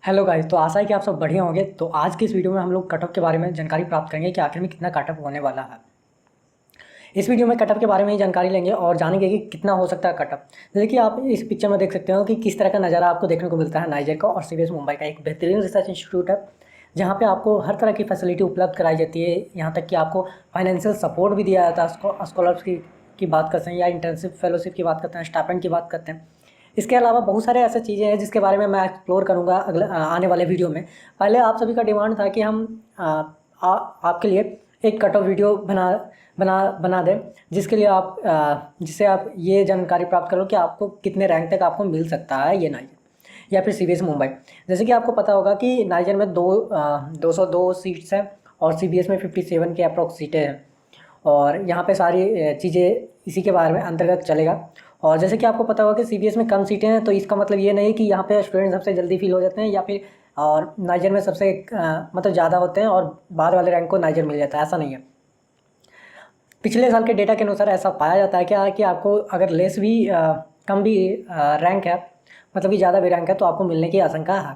Hello guys, तो आशा है कि आप सब बढ़िया होंगे। तो आज की इस वीडियो में हम लोग कट ऑफ के बारे में जानकारी प्राप्त करेंगे कि आखिर में कितना कट ऑफ होने वाला है। इस वीडियो में कट ऑफ के बारे में ही जानकारी लेंगे और जानेंगे कि कितना हो सकता है कट ऑफ। जैसे कि आप इस पिक्चर में देख सकते हो कि किस तरह का नज़ारा आपको देखने को मिलता है नाइजर का और सीबीएस मुंबई का। एक बेहतरीन रिसर्च इंस्टीट्यूट है जहाँ पे आपको हर तरह की फैसिलिटी उपलब्ध कराई जाती है। यहाँ तक कि आपको फाइनेंशियल सपोर्ट भी दिया जाता है। स्कॉलरशिप की बात करते हैं या इंटर्नशिप फेलोशिप की बात करते हैं, स्टाइपेंड की बात करते हैं। इसके अलावा बहुत सारे ऐसे चीज़ें हैं जिसके बारे में मैं एक्सप्लोर करूँगा अगले आने वाले वीडियो में। पहले आप सभी का डिमांड था कि हम आपके लिए एक कट ऑफ वीडियो बना बना बना दें, जिसके लिए जिससे आप ये जानकारी प्राप्त करो कि आपको कितने रैंक तक आपको मिल सकता है ये नाइजर या फिर सीबीएस मुंबई। जैसे कि आपको पता होगा कि नाइजर में 202 सीट्स हैं और सीबीएस में 57 के अप्रॉक्स सीटें हैं। और यहाँ पे सारी चीज़ें इसी के बारे में अंतर्गत चलेगा। और जैसे कि आपको पता होगा कि सीबीएस में कम सीटें हैं, तो इसका मतलब ये नहीं कि यहाँ पे स्टूडेंट सबसे जल्दी फील हो जाते हैं या फिर और नाइजर में सबसे मतलब ज़्यादा होते हैं और बाद वाले रैंक को नाइजर मिल जाता है, ऐसा नहीं है। पिछले साल के डेटा के अनुसार ऐसा पाया जाता है क्या कि आपको अगर लेस भी कम भी रैंक है, मतलब कि ज़्यादा भी रैंक है, तो आपको मिलने की आशंका है।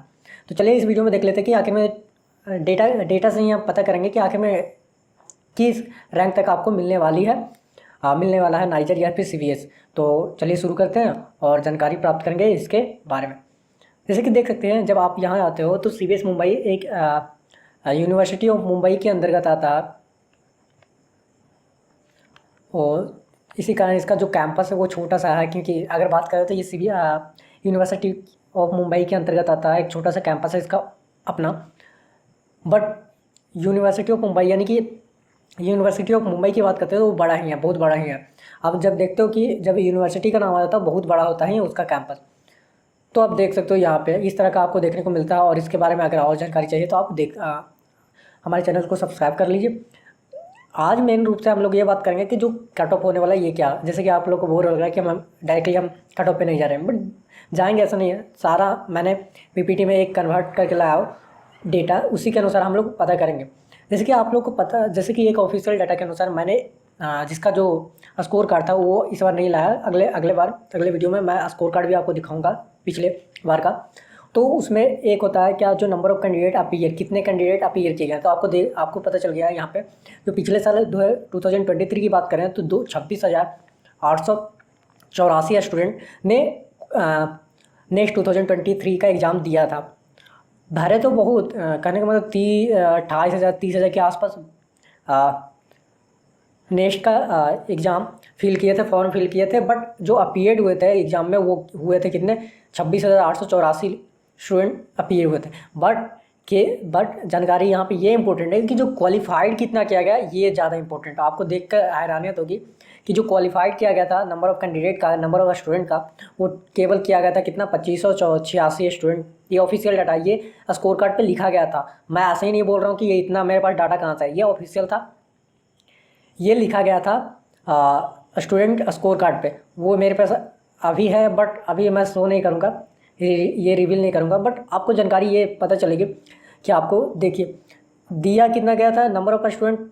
तो चलिए इस वीडियो में देख लेते हैं कि आखिर में डेटा से ही हम पता करेंगे कि आखिर में किस रैंक तक आपको मिलने वाली है मिलने वाला है नाइजर या फिर सीबीएस। तो चलिए शुरू करते हैं और जानकारी प्राप्त करेंगे इसके बारे में। जैसे कि देख सकते हैं, जब आप यहाँ आते हो तो सीबीएस मुंबई एक यूनिवर्सिटी ऑफ मुंबई के अंतर्गत आता है और इसी कारण इसका जो कैंपस है वो छोटा सा है। क्योंकि अगर बात करें तो ये यूनिवर्सिटी ऑफ मुंबई के अंतर्गत आता है, एक छोटा सा कैंपस है इसका अपना। बट यूनिवर्सिटी ऑफ मुंबई यानी कि यूनिवर्सिटी ऑफ मुंबई की बात करते हैं तो वो बड़ा ही है, बहुत बड़ा ही है। अब जब देखते हो कि जब यूनिवर्सिटी का नाम आ जाता है बहुत बड़ा होता है उसका कैंपस। तो आप देख सकते हो यहाँ पे इस तरह का आपको देखने को मिलता है। और इसके बारे में अगर और जानकारी चाहिए तो आप हमारे चैनल को सब्सक्राइब कर लीजिए। आज मेन रूप से हम लोग ये बात करेंगे कि जो कट ऑफ होने वाला है ये क्या। जैसे कि आप लोग को बोर हो रहा है कि हम डायरेक्टली कट ऑफ पे नहीं जा रहे हैं, बट जाएंगे ऐसा नहीं है। सारा मैंने पीपीटी में एक कन्वर्ट करके लाया हो डेटा, उसी के अनुसार हम लोग पता करेंगे। जैसे कि आप लोग को पता, जैसे कि एक ऑफिशियल डाटा के अनुसार मैंने जिसका जो स्कोर कार्ड था वो इस बार नहीं लाया, अगले वीडियो में मैं स्कोर कार्ड भी आपको दिखाऊंगा पिछले बार का। तो उसमें एक होता है क्या, जो नंबर ऑफ कैंडिडेट अपीयर, कितने कैंडिडेट अपीयर किए गए। तो आपको पता चल गया है यहाँ पे। जो पिछले साल 2023 की बात करें तो 26,884 स्टूडेंट ने नेक्स्ट 2023 का एग्ज़ाम दिया था। भरे तो बहुत कहने का मतलब 28,000 30,000 के आसपास नेक्स्ट का एग्ज़ाम फिल किए थे, फॉर्म फिल किए थे। बट जो अपीयर्ड हुए थे एग्ज़ाम में वो हुए थे कितने, 26,884 स्टूडेंट अपीयर हुए थे। बट जानकारी यहाँ पे ये इंपॉर्टेंट है कि जो क्वालिफाइड कितना किया गया ये ज़्यादा इंपॉर्टेंट है। आपको देख कर हैरानियत होगी कि जो क्वालिफाइड किया गया था, नंबर ऑफ़ कैंडिडेट का, नंबर ऑफ़ स्टूडेंट का, वो केवल किया गया था कितना, 2586 स्टूडेंट। ये ऑफिशियल डाटा, ये स्कोर कार्ड पे लिखा गया था। मैं ऐसे ही नहीं बोल रहा हूँ कि ये इतना मेरे पास डाटा कहाँ से है, ये ऑफिशियल था, ये लिखा गया था स्टूडेंट स्कोर कार्ड पे। वो मेरे पास अभी है बट अभी मैं शो नहीं करूँगा, ये रिवील नहीं करूँगा। बट आपको जानकारी ये पता चलेगी कि आपको देखिए दिया कितना गया था, नंबर ऑफ स्टूडेंट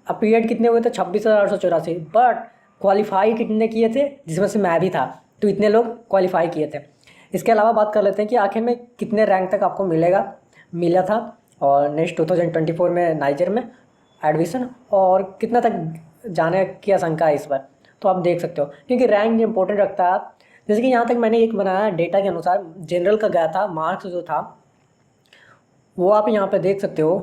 अपीयर्ड कितने हुए थे, 26,884। बट क्वालिफाई कितने किए थे, जिसमें से मैं भी था, तो इतने लोग क्वालिफाई किए थे। इसके अलावा बात कर लेते हैं कि आखिर में कितने रैंक तक आपको मिला था और नेक्स्ट 2024 में नाइजर में एडमिशन, और कितना तक जाने की आशंका है इस बार। तो आप देख सकते हो क्योंकि रैंक इंपॉर्टेंट रखता है। जैसे कि यहाँ तक मैंने एक बनाया डेटा के अनुसार, जनरल का गया था मार्क्स जो था वो आप यहाँ पे देख सकते हो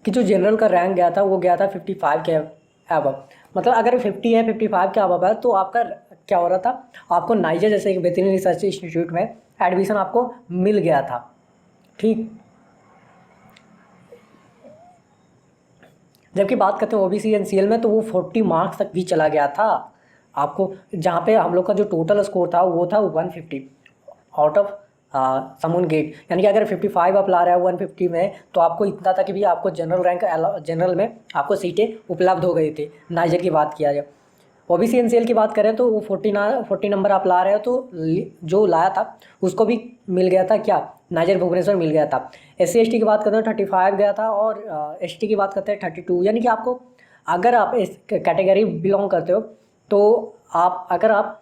कि जो जनरल का रैंक गया था वो गया था 55 के अबव। मतलब अगर 50 है, 55 के अबव है, तो आपका क्या हो रहा था, आपको नाइजर जैसे एक बेहतरीन रिसर्च इंस्टीट्यूट में एडमिशन आपको मिल गया था। ठीक, जबकि बात करते हैं ओबीसी एनसीएल में तो वो 40 मार्क्स तक भी चला गया था आपको। जहाँ पे हम लोग का जो टोटल स्कोर था वो था 150 आउट ऑफ समून गेट। यानी कि अगर 55 आप ला रहे हो 150 में, तो आपको इतना तक भी आपको जनरल में आपको सीटें उपलब्ध हो गई थी। नाइजर की बात किया जाए, ओबीसी एनसीएल की बात करें तो वो 40 नंबर आप ला रहे हो, तो जो लाया था उसको भी मिल गया था क्या, नाइजर भुवनेश्वर मिल गया था। SC ST की बात करते हैं 35 गया था और ST की बात करते हैं 32। यानी कि आपको अगर आप इस कैटेगरी बिलोंग करते हो तो अगर आप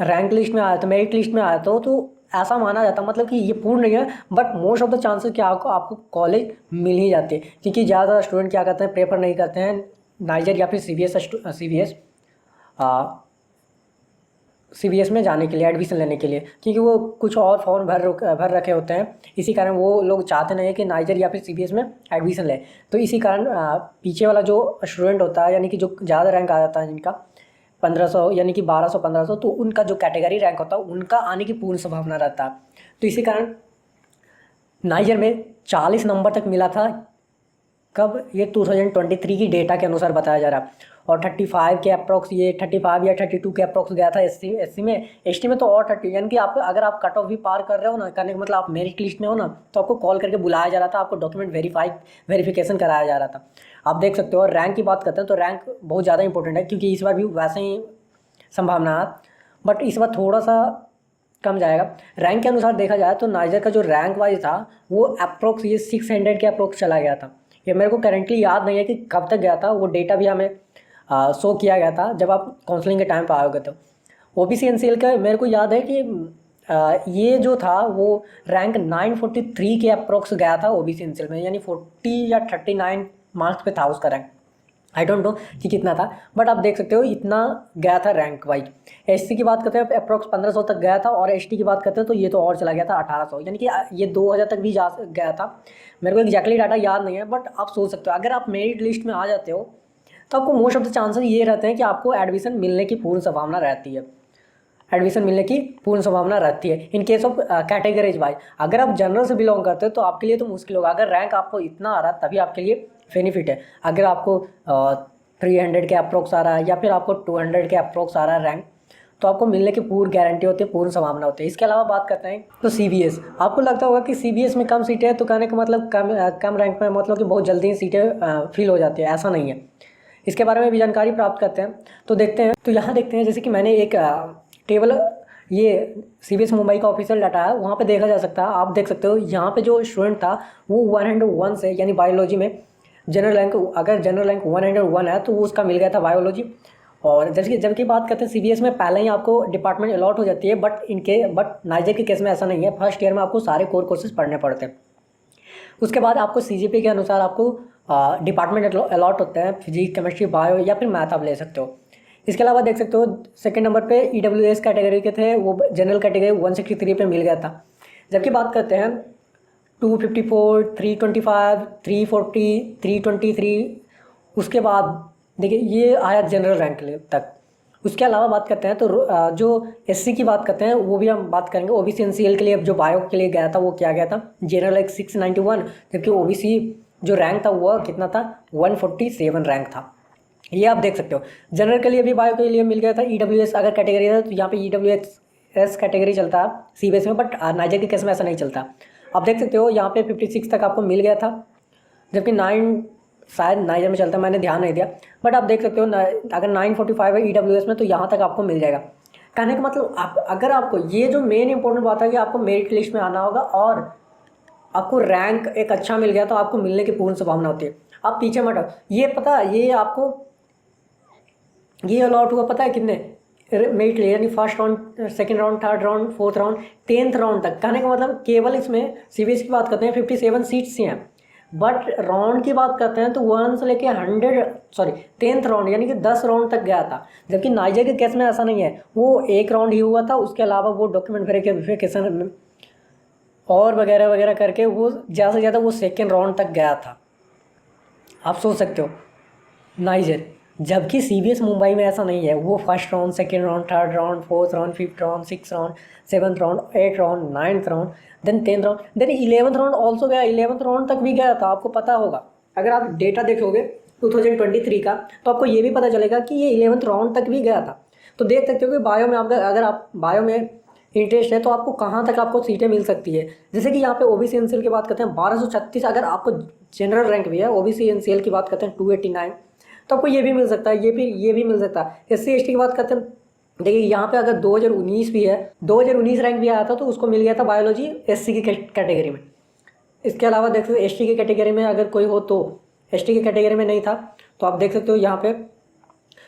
रैंक लिस्ट में आया था, मेरिट लिस्ट में आया था, तो ऐसा माना जाता, मतलब कि ये पूर्ण नहीं है, but most of the chances क्या आपको कॉलेज मिल ही जाती है, क्योंकि ज़्यादा स्टूडेंट क्या करते हैं, प्रेफर नहीं करते हैं नाइजर या फिर सीबीएस में जाने के लिए, एडमिशन लेने के लिए, क्योंकि वो कुछ और फॉर्म भर रखे होते हैं। इसी कारण वो लोग चाहते नहीं है कि नाइजर या फिर सीबीएस में एडमिशन ले। तो इसी कारण पीछे वाला जो स्टूडेंट होता है, यानी कि जो ज़्यादा रैंक आ जाता है जिनका 1500 यानी कि 1200-1500, तो उनका जो कैटेगरी रैंक होता है उनका आने की पूर्ण संभावना रहता है। तो इसी कारण नाइजर में 40 नंबर तक मिला था। कब? ये 2023 की डेटा के अनुसार बताया जा रहा है। और 35 के अप्रॉक्स, ये 35 या 32 के अप्रॉक्स गया था एससी में। एसटी में तो और 30, यानी कि आप अगर आप कट ऑफ भी पार कर रहे हो ना, करने का मतलब आप मेरिट लिस्ट में हो ना, तो आपको कॉल करके बुलाया जा रहा था, आपको डॉक्यूमेंट वेरिफिकेशन कराया जा रहा था। आप देख सकते हो। और रैंक की बात करते हैं तो रैंक बहुत ज़्यादा इंपॉर्टेंट है, क्योंकि इस बार भी वैसे ही संभावना है, बट इस बार थोड़ा सा कम जाएगा। रैंक के अनुसार देखा जाए तो नाइजर का जो रैंक वाइज था वो अप्रोक्स ये 600 के अप्रोक्स चला गया था। ये मेरे को करेंटली याद नहीं है कि कब तक गया था, वो डेटा भी हमें शो किया गया था जब आप काउंसलिंग के टाइम पर आओगे। तो ओबीसी एनसीएल का मेरे को याद है कि ये जो था वो रैंक 943 के अप्रोक्स गया था ओबीसी एनसीएल में, यानी 40 या 39 मार्क्स पे था उसका रैंक। आई डोंट नो कि कितना था, बट आप देख सकते हो इतना गया था रैंक वाइज। एससी की बात करते हैं अप्रोक्स 1500 तक गया था, और एसटी की बात करते हैं तो ये तो और चला गया था 1800, यानी कि ये 2000 तक भी जा गया था। मेरे को एग्जैक्टली डाटा याद नहीं है, बट आप सोच सकते हो अगर आप मेरिट लिस्ट में आ जाते हो तो आपको मोस्ट ऑफ द चांसेस ये रहते हैं कि आपको एडमिशन मिलने की पूर्ण संभावना रहती है। एडमिशन मिलने की पूर्ण संभावना रहती है in case of categories wise. अगर आप जनरल से बिलोंग करते हो तो आपके लिए तो मुश्किल होगा। अगर रैंक आपको इतना आ रहा है तभी आपके लिए बेनिफिट है। अगर आपको 300 के अप्रोक्स आ रहा है या फिर आपको 200 के अप्रोक्स आ रहा है रैंक, तो आपको मिलने की पूर्ण गारंटी होती है, पूर्ण संभावना होती है। इसके अलावा बात करते हैं तो सीबीएस। आपको लगता होगा कि सीबीएस में कम सीटें हैं, तो कहने का मतलब कम रैंक में मतलब कि बहुत जल्दी सीटें फिल हो जाती है, ऐसा नहीं है। इसके बारे में भी जानकारी प्राप्त करते हैं। तो देखते हैं, तो यहाँ देखते हैं, जैसे कि मैंने एक टेबल, ये सीबीएस मुंबई का ऑफिशियल डाटा है, वहाँ पे देखा जा सकता है। आप देख सकते हो यहाँ पे जो स्टूडेंट था वो 101 से, यानी बायोलॉजी में जनरल रैंक, अगर जनरल रैंक 101 है तो वो उसका मिल गया था बायोलॉजी। और जबकि बात करते हैं सीबीएस में पहले ही आपको डिपार्टमेंट अलॉट हो जाती है, बट नाइजर के केस में ऐसा नहीं है। फर्स्ट ईयर में आपको सारे कोर कोर्सेज पढ़ने पड़ते हैं। उसके बाद आपको सीजीपी के अनुसार आपको डिपार्टमेंट अलॉट होते हैं, फिजिक्स, केमिस्ट्री, बायो या फिर मैथ आप ले सकते हो। इसके अलावा देख सकते हो सेकंड नंबर पे ईडब्ल्यूएस कैटेगरी के थे, वो जनरल कैटेगरी 163 पे मिल गया था। जबकि बात करते हैं 254, 325, 340, 323, उसके बाद देखिए ये आया जनरल रैंक तक। उसके अलावा बात करते हैं तो जो एससी की बात करते हैं वो भी हम बात करेंगे। ओबीसी एनसीएल के लिए जो बायो के लिए गया था वो क्या गया था, जनरल एक 691, जबकि ओबीसी जो रैंक था वो कितना था, 147 रैंक था। ये आप देख सकते हो। जनरल के लिए भी बायो के लिए मिल गया था। ईडब्ल्यूएस अगर कैटेगरी है तो यहाँ पे ईडब्ल्यूएस कैटेगरी चलता है सीबीएस में, बट नाइजर के केस में ऐसा नहीं चलता। आप देख सकते हो यहाँ पे 56 तक आपको मिल गया था, जबकि 9 शायद नाइजर में चलता है, मैंने ध्यान नहीं दिया। बट आप देख सकते हो अगर 945 है ईडब्ल्यूएस में तो यहाँ तक आपको मिल जाएगा। कहने का मतलब अगर आपको ये जो मेन इंपॉर्टेंट बात है कि आपको मेरिट लिस्ट में आना होगा और आपको रैंक एक अच्छा मिल गया तो आपको मिलने की पूर्ण संभावना होती है। आप पीछे मत हटो। ये पता है, ये आपको ये अलॉट हुआ पता है कितने मेरिट लिस्ट, यानी first round, second round, third round, fourth round, 10th round तक। कहने का मतलब केवल इसमें सीबीएस की बात करते हैं 57 सीट्स ही हैं, बट राउंड की बात करते हैं तो 1 से लेके 10th राउंड यानी कि 10 राउंड तक गया था। जबकि नाइजर के केस में ऐसा नहीं है, वो एक राउंड ही हुआ था। उसके अलावा वो डॉक्यूमेंट वेरिफिकेशन और वगैरह वगैरह करके वो ज़्यादा से ज़्यादा वो सेकेंड राउंड तक गया था। आप सोच सकते हो नाइजर। जबकि सीबीएस मुंबई में ऐसा नहीं है, वो first round, second round, third round, fourth round, fifth round, six round, 7th round, 8th round, 9th round, then 10th round, then 11th round also गया। 11th राउंड तक भी गया था। आपको पता होगा अगर आप डेटा देखोगे 2023 का तो आपको ये भी पता चलेगा कि ये 11th राउंड तक भी गया था। तो देख सकते हो कि बायो में अगर आप बायो में इंटरेस्ट है तो आपको कहाँ तक आपको सीटें मिल सकती है। जैसे कि यहाँ पे ओबीसी एनसीएल की बात करते हैं 1236, अगर आपको जनरल रैंक भी है। ओबीसी एनसीएल की बात करते हैं 289, तो आपको ये भी मिल सकता है, ये भी मिल सकता है। एससी एसटी की बात करते हैं, देखिए यहाँ पे अगर 2019 भी है, 2019 रैंक भी आया था तो उसको मिल गया था बायोलॉजी एससी की कैटेगरी में। इसके अलावा देख सकते हो एसटी की कैटेगरी में अगर कोई हो तो, एसटी की कैटेगरी में नहीं था तो आप देख सकते हो यहाँ पे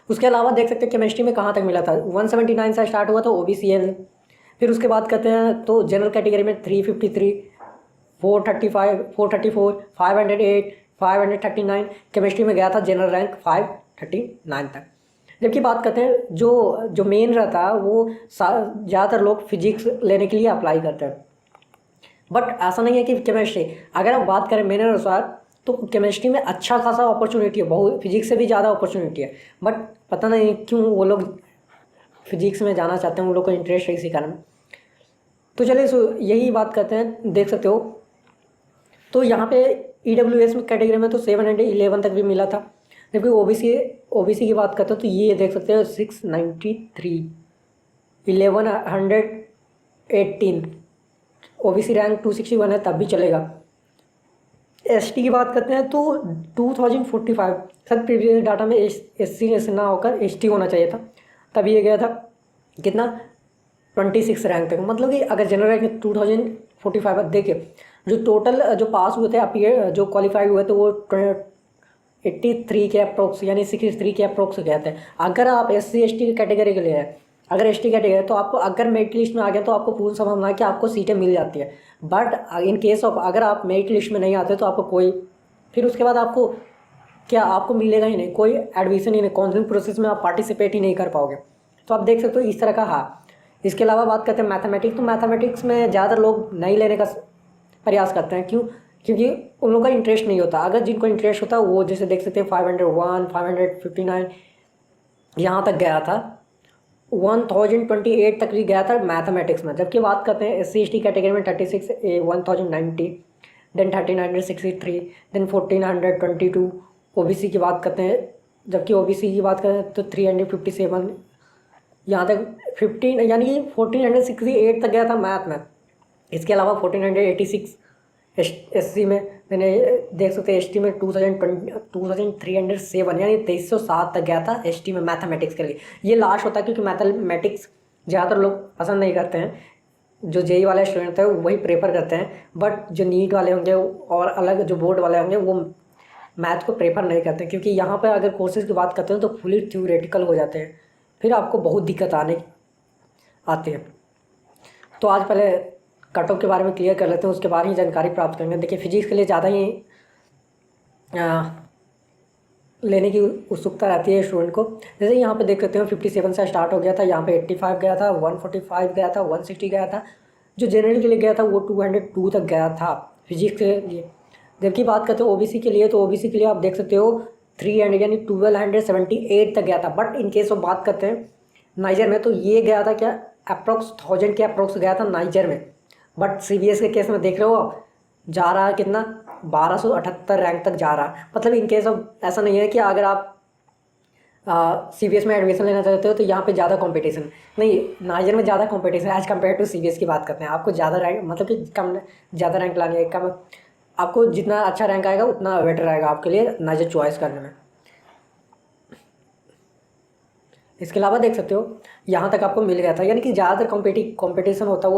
उसके अलावा देख सकते हैं केमिस्ट्री में कहाँ तक मिला था, 179 से स्टार्ट हुआ था OBCL। फिर उसके बाद कहते हैं तो जनरल कैटेगरी में 353, 435, 434, 508, 539 केमिस्ट्री में गया था जनरल रैंक 539 तक। जबकि बात करते हैं जो जो मेन रहता है वो ज़्यादातर लोग फिजिक्स लेने के लिए अप्लाई करते हैं, बट ऐसा नहीं है कि केमिस्ट्री, अगर हम बात करें मेरे अनुसार तो केमिस्ट्री में अच्छा खासा अपॉर्चुनिटी है, बहुत फिजिक्स से भी ज़्यादा अपॉर्चुनिटी है, बट पता नहीं क्यों वो लोग फिजिक्स में जाना चाहते हैं, उन लोग को इंटरेस्ट है इसी कारण। तो चलिए यही बात करते हैं, देख सकते हो तो यहाँ पे EWS में कैटेगरी में तो 711 तक भी मिला था। जबकि ओबीसी की बात करते हो तो ये देख सकते हो 693, 1118, OBC रैंक 261 है तब भी चलेगा। ST की बात करते हैं तो 2045, सर प्रीवियस डाटा में SC ना होकर ST होना चाहिए था, तभी ये गया था कितना 26 रैंक तक। मतलब कि अगर जनरल रैंक 2045 देखिए जो टोटल जो पास हुए थे अपीयर जो क्वालिफाई हुए थे वो 83 के अप्रोक्स यानी 63 के अप्रोक्स गए थे। अगर आप SC ST कैटेगरी के लिए है, अगर ST कैटेगरी है तो आपको अगर मेरिट लिस्ट में आ गया तो आपको पूर्ण संभावना है कि आपको सीटें मिल जाती है। बट इन केस ऑफ अगर आप मेरिट लिस्ट में नहीं आते तो आपको कोई, फिर उसके बाद आपको क्या आपको मिलेगा ही नहीं, कोई एडमिशन ही नहीं, काउंसलिंग प्रोसेस में आप पार्टिसिपेट ही नहीं कर पाओगे। तो आप देख सकते हो इस तरह का। हाँ, इसके अलावा बात करते हैं मैथमेटिक्स, तो मैथमेटिक्स में ज़्यादातर लोग नहीं लेने का प्रयास करते हैं। क्यों? क्योंकि उन लोगों का इंटरेस्ट नहीं होता। अगर जिनको इंटरेस्ट होता है वो जैसे देख सकते हैं 501, 559 यहाँ तक गया था, 1028 तक भी गया था मैथमेटिक्स में। जबकि बात करते हैं SC ST कैटेगरी में 36, 1090, देन 1363, देन 1422। OBC की बात करते हैं, जबकि OBC की बात करें तो 357 यहाँ तक 15 यानी कि 1468 तक गया था मैथ में। इसके अलावा 1486 SC में मैंने देख सकते हैं, ST में 2307 यानी 2307 तक गया था ST में मैथमेटिक्स के लिए। ये लास्ट होता है क्योंकि मैथमेटिक्स ज़्यादातर लोग पसंद नहीं करते हैं, जो JEE वाले स्टूडेंट हैं वही प्रेफर करते हैं, बट जो नीट वाले होंगे और अलग जो बोर्ड वाले होंगे वो मैथ को प्रेफर नहीं करते, क्योंकि यहाँ पर अगर कोर्सेज़ की बात करते हैं तो फुली थ्योरेटिकल हो जाते हैं, फिर आपको बहुत दिक्कत आती है। तो आज पहले कट ऑफ के बारे में क्लियर कर लेते हैं, उसके बाद ही जानकारी प्राप्त करेंगे। देखिए फिजिक्स के लिए ज़्यादा ही लेने की उत्सुकता रहती है स्टूडेंट को। जैसे यहाँ पे देख सकते हो 57 से स्टार्ट हो गया था, यहाँ पे 85 गया था, 145 गया था, 160 गया था। जो जनरल के लिए गया था वो 202 तक गया था फिजिक्स के लिए। जबकि बात करते हो OBC के लिए, तो OBC के लिए आप देख सकते हो 300 यानी 1278 तक गया था। बट इन केस ऑफ बात करते हैं नाइजर में, तो ये गया था क्या अप्रोक्स 1000 के अप्रोक्स गया था नाइजर में। बट CBS के केस में देख रहे हो आप जा रहा है कितना 1278 रैंक तक जा रहा है। मतलब इन केस ऑफ ऐसा नहीं है कि अगर आप CBS में एडमिशन लेना चाहते हो तो यहाँ पे ज़्यादा कंपटीशन नहीं, नाइजर में ज़्यादा competition as compare to CBS की बात करते हैं। आपको ज़्यादा रैंक मतलब कि कम ज़्यादा रैंक लानी है, कम आपको जितना अच्छा रैंक आएगा उतना बेटर रहेगा आपके लिए नाइजर चॉइस करने में। इसके अलावा देख सकते हो यहाँ तक आपको मिल गया था, यानी कि ज़्यादातर कंपटीशन होता है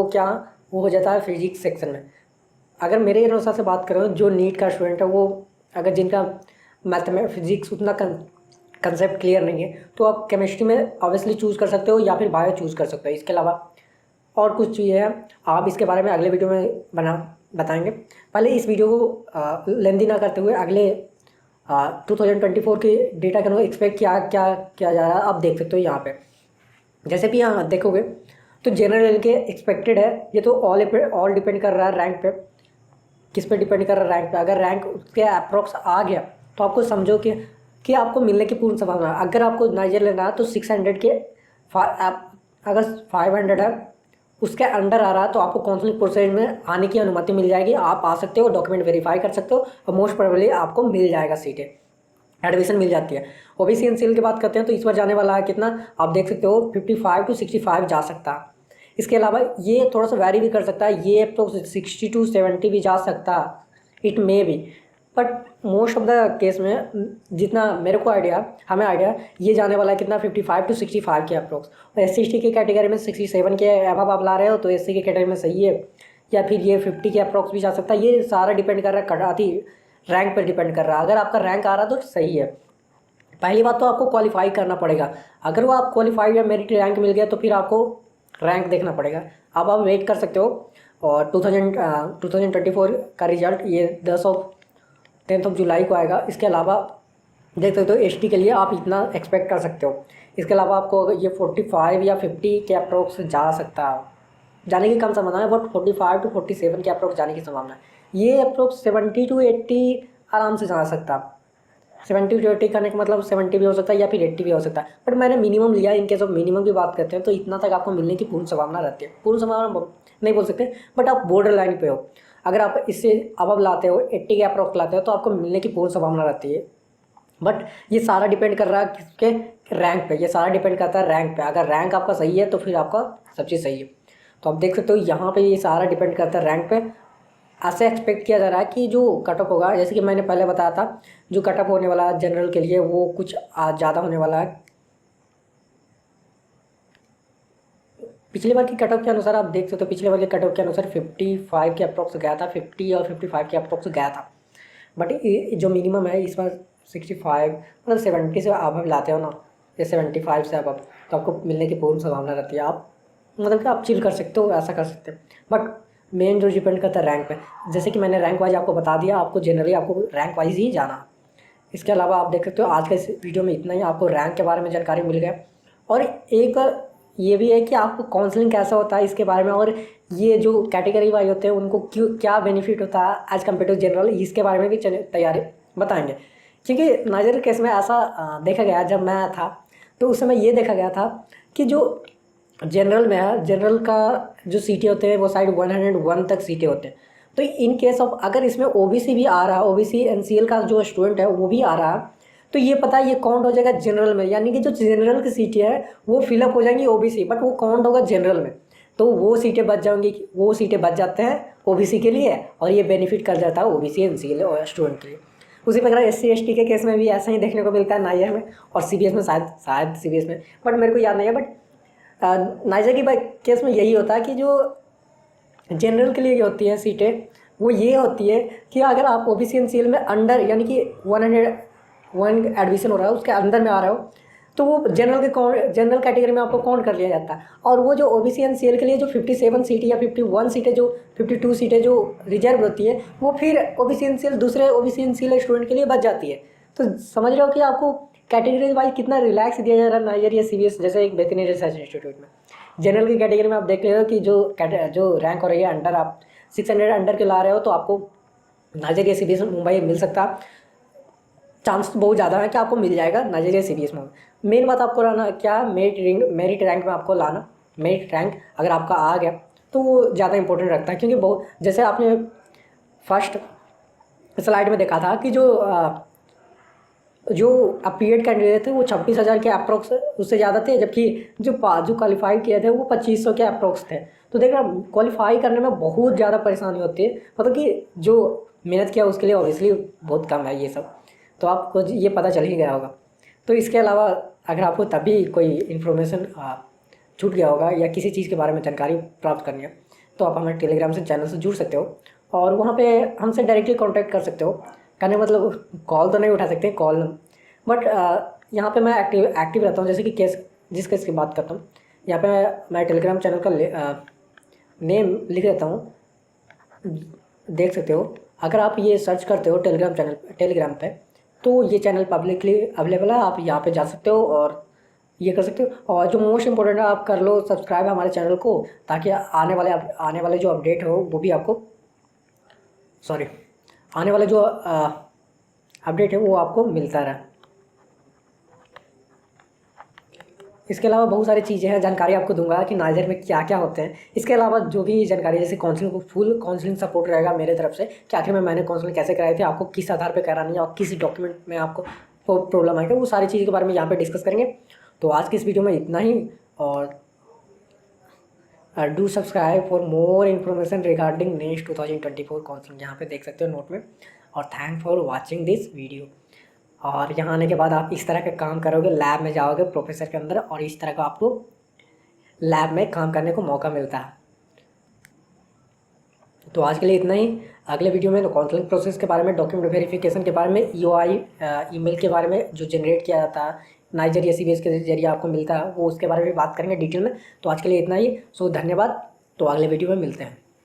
वो हो जाता है फिजिक्स सेक्शन में। अगर मेरे अनुसार से बात करें जो नीट का स्टूडेंट है वो अगर जिनका फिजिक्स उतना कंसेप्ट क्लियर नहीं है तो आप केमिस्ट्री में ऑब्वियसली चूज़ कर सकते हो या फिर बायो चूज़ कर सकते हो। इसके अलावा और कुछ चीज़ें हैं, आप इसके बारे में अगले वीडियो में बताएंगे। पहले इस वीडियो को लेंदी ना करते हुए अगले 2024 के डेटा का एक्सपेक्ट क्या किया जा रहा है आप देख सकते हो यहाँ पे। जैसे भी यहाँ देखोगे तो जनरल के एक्सपेक्टेड है, ये तो ऑल डिपेंड कर रहा है रैंक पे। किस पे डिपेंड कर रहा है? रैंक पे। अगर रैंक उसके अप्रोक्स आ गया तो आपको समझो कि आपको मिलने की पूर्ण संभावना है। अगर आपको नाइजर लेना है तो 600 के अगर 500 है उसके अंडर आ रहा है तो आपको काउंसलिंग प्रोसेस में आने की अनुमति मिल जाएगी। आप आ सकते हो, डॉक्यूमेंट वेरीफाई कर सकते हो और मोस्ट प्रोबेबली आपको मिल जाएगा सीटें, एडमिशन मिल जाती है। OBC NCL की बात करते हैं तो इस बार जाने वाला है कितना आप देख सकते हो 55 to 65 जा सकता है। इसके अलावा ये थोड़ा सा वैरी भी कर सकता है, ये तो 60 to 70 भी जा सकता है, it may be. But most of the case में जितना मेरे को हमें आइडिया ये जाने वाला है कितना 55 to 65 के अप्रोक्स। और SC ST की कैटेगरी में 67 के अबव आप ला रहे हो तो SC की कैटेगरी में सही है, या फिर ये 50 के अप्रोक्स भी जा सकता है। ये सारा डिपेंड कर रहा है रैंक पर डिपेंड कर रहा है। अगर आपका रैंक आ रहा है तो सही है। पहली बात तो आपको क्वालिफाई करना पड़ेगा। अगर वो आप क्वालिफाई या मेरिट रैंक मिल गया तो फिर आपको रैंक देखना पड़ेगा। अब आप वेट कर सकते हो। और 2024 का रिजल्ट ये 10th ऑफ जुलाई को आएगा। इसके अलावा देख सकते हो एसटी के लिए आप इतना एक्सपेक्ट कर सकते हो। इसके अलावा आपको ये 45 या 50 के अप्रोक्स जा सकता है, जाने की कम संभावना है, बट 45 to 47 के अप्रोक्स जाने की संभावना है। ये अप्रोक्स 70 to 80 आराम से जा सकता है। 70 to 80 करने का मतलब 70 भी हो सकता है या फिर 80 भी हो सकता है, बट मैंने मिनिमम लिया। इनकेस ऑफ मिनिमम की बात करते हैं तो इतना तक आपको मिलने की पूर्ण संभावना रहती है। पूर्ण संभावना नहीं बोल सकते, बट आप बॉर्डर लाइन पे हो। अगर आप इससे अब लाते हो 80 के अप्रोक्स लाते हो तो आपको मिलने की पूर्ण संभावना रहती है। बट ये सारा डिपेंड कर रहा है किसके रैंक पे, ये सारा डिपेंड करता है रैंक पे। अगर रैंक आपका सही है तो फिर आपका सब चीज़ सही है। तो आप देख सकते हो यहाँ पे ये सारा डिपेंड करता है रैंक पे। ऐसे एक्सपेक्ट किया जा रहा है कि जो कटअप होगा, जैसे कि मैंने पहले बताया था, जो कटअप होने वाला है जनरल के लिए वो कुछ ज़्यादा होने वाला है। पिछले बार की कटअप के अनुसार आप देख सकते हो, पिछले बार के कटअप के अनुसार 55 के अप्रोक्स गया था, 50 और 55 के अप्रोक्स गया था। बट जो मिनिमम है इस बार 65, मतलब 70 से अब लाते हो ना, या 75 से अब तो आपको मिलने की पूर्ण संभावना रहती है। आप मतलब कि आप चिल कर सकते हो, ऐसा कर सकते हो। बट मेन जो डिपेंड करता है रैंक पे, जैसे कि मैंने रैंक वाइज आपको बता दिया, आपको जनरली आपको रैंक वाइज ही जाना। इसके अलावा आप देख सकते हो आज के इस वीडियो में इतना ही। आपको रैंक के बारे में जानकारी मिल गया, और एक ये भी है कि आपको काउंसलिंग कैसा होता है इसके बारे में, और ये जो कैटेगरी वाइज होते हैं उनको क्यों क्या बेनिफिट होता है एज कम्पेयर टू जनरल, इसके बारे में भी तैयारी बताएंगे। क्योंकि नाइजर केस में ऐसा देखा गया, जब मैं था तो उस समय ये देखा गया था कि जो जनरल में है, जनरल का जो सीटें होते हैं वो साइड 101 तक सीटें होते हैं। तो इन केस ऑफ अगर इसमें ओबीसी भी आ रहा है, ओबीसी एनसीएल का जो स्टूडेंट है वो भी आ रहा है, तो ये पता है ये काउंट हो जाएगा जनरल में। यानी कि जो जनरल की सीटें है वो फिलअप हो जाएंगी ओबीसी, बट वो काउंट होगा जनरल में। तो वो सीटें बच जाएंगी, वो सीटें बच जाते हैं ओबीसी के लिए, और ये बेनिफिट कर जाता है ओबीसी एनसीएल और स्टूडेंट के लिए। उसी प्रकार एससी एसटी के केस में भी ऐसा ही देखने को मिलता है नाइजर में, और सीबीएस में शायद सीबीएस में, बट मेरे को याद नहीं है। बट नाइजर की केस में यही होता है कि जो जनरल के लिए होती हैं सीटें वो ये होती है कि अगर आप ओबीसी एनसीएल में अंडर, यानी कि 101 एडमिशन हो रहा है उसके अंदर में आ रहे हो, तो वो जनरल कैटेगरी में आपको काउंट कर लिया जाता है। और वो जो ओबीसी एनसीएल के लिए जो 57 सीटें या 51 सीटें, जो 52 सीटें जो रिजर्व होती है, वो फिर ओबीसी एनसीएल दूसरे ओबीसी एनसीएल स्टूडेंट के लिए बच जाती है। तो समझ रहे हो कि आपको कैटेगरी वाइज कितना रिलैक्स दिया जा रहा है नाइजर या सीबीएस जैसे एक बेहतरीन रिसर्च इंस्टीट्यूट में। जनरल की कैटेगरी में आप देख रहे हो कि जो रैंक हो रही है अंडर, आप 600 अंडर के ला रहे हो तो आपको नाइजर या सीबीएस मुंबई मिल सकता है। चांस बहुत ज़्यादा है कि आपको मिल जाएगा नाइजर या सीबीएस में। मेन बात आपको रहना क्या, मेरिट रैंक में आपको लाना। मेरिट रैंक अगर आपका आ गया तो वो ज़्यादा इंपॉर्टेंट रखता है, क्योंकि बहुत जैसे आपने फर्स्ट स्लाइड में देखा था कि जो अपीयर्ड कैंडिडेट थे वो 26,000 के अप्रोक्स उससे ज़्यादा थे, जबकि जो क्वालिफाई किए थे वो 2500 के अप्रोक्स थे। तो देख रहा, क्वालिफाई करने में बहुत ज़्यादा परेशानी होती है, मतलब कि जो मेहनत किया उसके लिए ऑब्वियसली बहुत कम है ये सब, तो आपको ये पता चल ही गया होगा। तो इसके अलावा अगर आपको तभी कोई इन्फॉर्मेशन छूट गया होगा या किसी चीज़ के बारे में जानकारी प्राप्त करनी है, तो आप हमारे टेलीग्राम से चैनल से जुड़ सकते हो, और वहाँ पे हमसे डायरेक्टली कांटेक्ट कर सकते हो। करने मतलब कॉल तो नहीं उठा सकते कॉल, बट यहाँ पे मैं एक्टिव रहता हूँ। जैसे कि जिस केस की बात करता हूँ, यहाँ पे मैं टेलीग्राम चैनल का नेम लिख देता हूँ, देख सकते हो। अगर आप ये सर्च करते हो टेलीग्राम पे, तो ये चैनल पब्लिकली अवेलेबल है, आप यहाँ पे जा सकते हो और ये कर सकते हो। और जो मोस्ट इम्पोर्टेंट है, आप कर लो सब्सक्राइब हमारे चैनल को, ताकि आने वाले जो अपडेट हो वो भी आपको आने वाले जो अपडेट है वो आपको मिलता रहे। इसके अलावा बहुत सारी चीज़ें हैं, जानकारी आपको दूंगा कि नाइजर में क्या क्या होते हैं। इसके अलावा जो भी जानकारी, जैसे काउंसलिंग को फुल काउंसलिंग सपोर्ट रहेगा मेरे तरफ से कि आखिर में मैंने काउंसलिंग कैसे कराई थी, आपको किस आधार पे करानी है और किस डॉक्यूमेंट में आपको प्रॉब्लम आएगा, वो सारी चीज़ के बारे में यहाँ पे डिस्कस करेंगे। तो आज की इस वीडियो में इतना ही, और do subscribe for more information regarding next 2024 counselling, यहाँ पे देख सकते हो नोट में। और thank for watching this video. और यहाँ आने के बाद आप इस तरह का काम करोगे, लैब में जाओगे प्रोफेसर के अंदर, और इस तरह का आपको लैब में काम करने को मौका मिलता है। तो आज के लिए इतना ही। अगले वीडियो में काउंसलिंग प्रोसेस के बारे में, डॉक्यूमेंट वेरिफिकेशन के बारे में, ईओआई ईमेल के बारे में जो जनरेट किया जाता है नाइजर या सीबीएस के जरिए आपको मिलता है, वो उसके बारे में बात करेंगे डिटेल में। तो आज के लिए इतना ही। सो धन्यवाद। तो अगले वीडियो में मिलते हैं।